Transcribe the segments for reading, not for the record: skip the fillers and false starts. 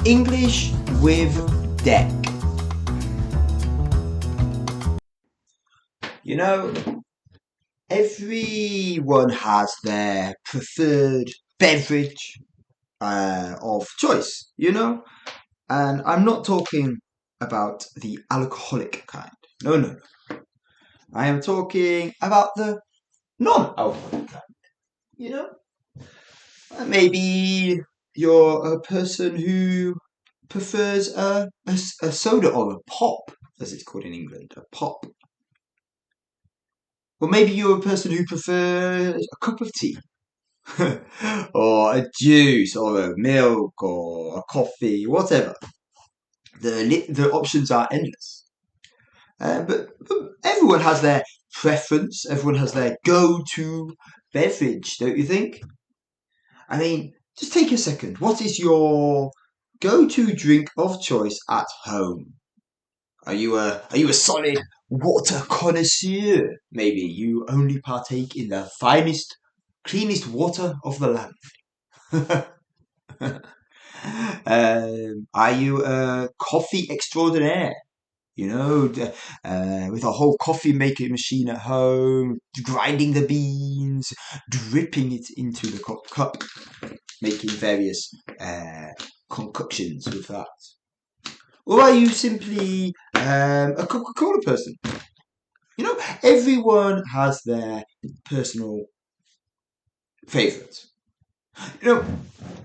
English with deck. You know, everyone has their preferred beverage of choice, and I'm not talking about the alcoholic kind. No, no, no. I am talking about the non-alcoholic kind. You know, maybe you're a person who prefers a soda or a pop, as it's called in England, a pop. Or maybe you're a person who prefers a cup of tea, or a juice, or a milk, or a coffee, whatever. The options are endless. But everyone has their preference. Everyone has their go-to beverage, don't you think? I mean, just take a second. What is your go-to drink of choice at home? Are you a solid water connoisseur? Maybe you only partake in the finest, cleanest water of the land. Are you a coffee extraordinaire? With a whole coffee making machine at home, grinding the beans, dripping it into the cup, making various concoctions with that. Or are you simply a Coca-Cola person? Everyone has their personal favourites.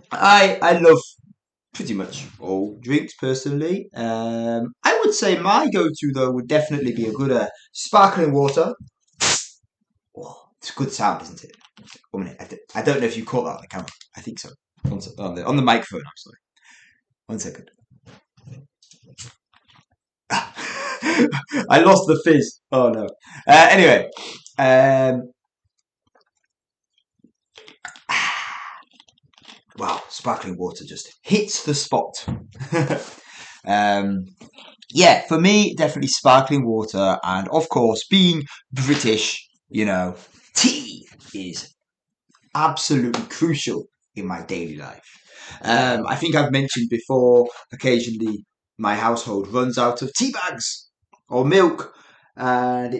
I love pretty much all drinks personally. I would say my go-to though would definitely be a good sparkling water. Oh, it's a good sound, isn't it? 1 minute. I don't know if you caught that on the camera. I think so. On the microphone, actually. 1 second. I lost the fizz. Oh no. Anyway, wow, sparkling water just hits the spot. Yeah, for me, definitely sparkling water, and of course, being British, tea is absolutely crucial in my daily life. I think I've mentioned before, occasionally my household runs out of tea bags or milk, and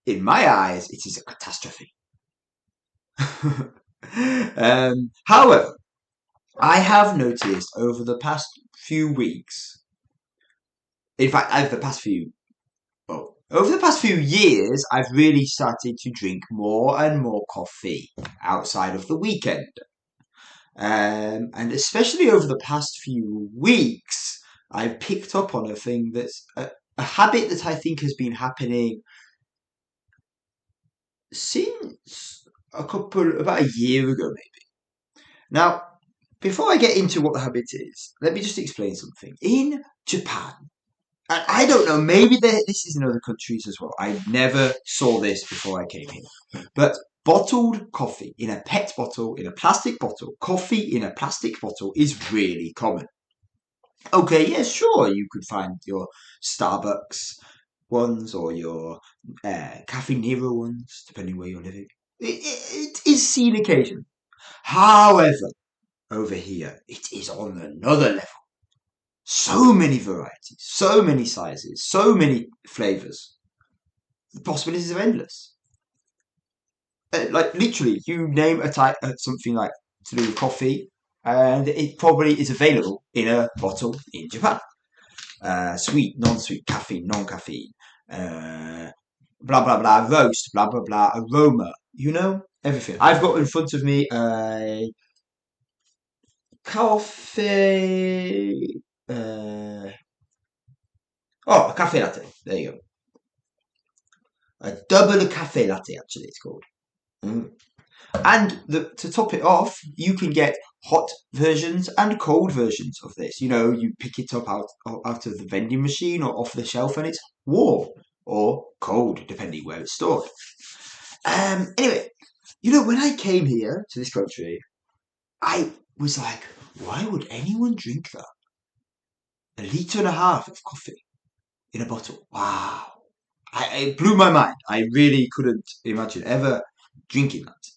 in my eyes, it is a catastrophe. However, I have noticed over the past few weeks, in fact, over the past few years, I've really started to drink more and more coffee outside of the weekend. And especially over the past few weeks, I've picked up on a thing that's a habit that I think has been happening since about a year ago, maybe. Now, before I get into what the habit is, let me just explain something. In Japan, and I don't know, maybe this is in other countries as well. I never saw this before I came here. But bottled coffee in a PET bottle, in a plastic bottle, coffee in a plastic bottle is really common. Okay, yeah, sure, you could find your Starbucks ones or your Cafe Nero ones, depending where you're living. It is seen occasion. However, over here, it is on another level. So many varieties, so many sizes, so many flavors. The possibilities are endless. Like literally, you name a type, something like to do with coffee, and it probably is available in a bottle in Japan. Sweet, non-sweet, caffeine, non-caffeine, blah blah blah, roast, blah blah blah, aroma. Everything. I've got in front of me a coffee. A cafe latte. There you go. A double cafe latte, actually, it's called. Mm. And to top it off, you can get hot versions and cold versions of this. You pick it up out of the vending machine or off the shelf, and it's warm or cold, depending where it's stored. Anyway, when I came here to this country, I was like, why would anyone drink that? 1.5 liters of coffee in a bottle. Wow. It blew my mind. I really couldn't imagine ever drinking that.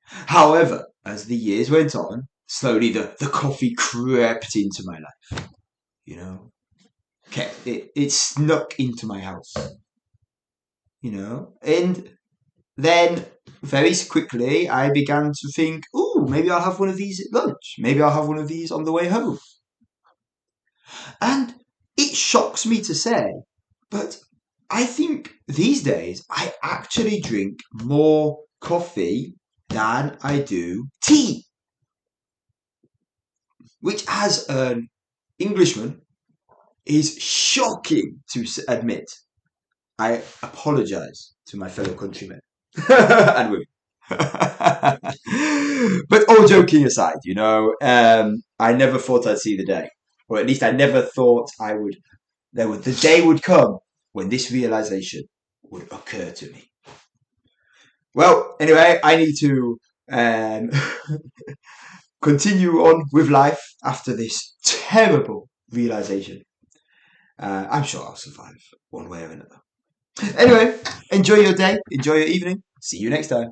However, as the years went on, slowly the coffee crept into my life. You know, it snuck into my house. You know, and then very quickly I began to think, "Ooh, maybe I'll have one of these at lunch. Maybe I'll have one of these on the way home." And it shocks me to say, but I think these days I actually drink more coffee than I do tea, which as an Englishman is shocking to admit. I apologize to my fellow countrymen and women. But all joking aside, I never thought I'd see the day, or at least I never thought I would. The day would come when this realization would occur to me. Well, anyway, I need to um, continue on with life after this terrible realization. I'm sure I'll survive one way or another. Anyway, enjoy your day, enjoy your evening. See you next time.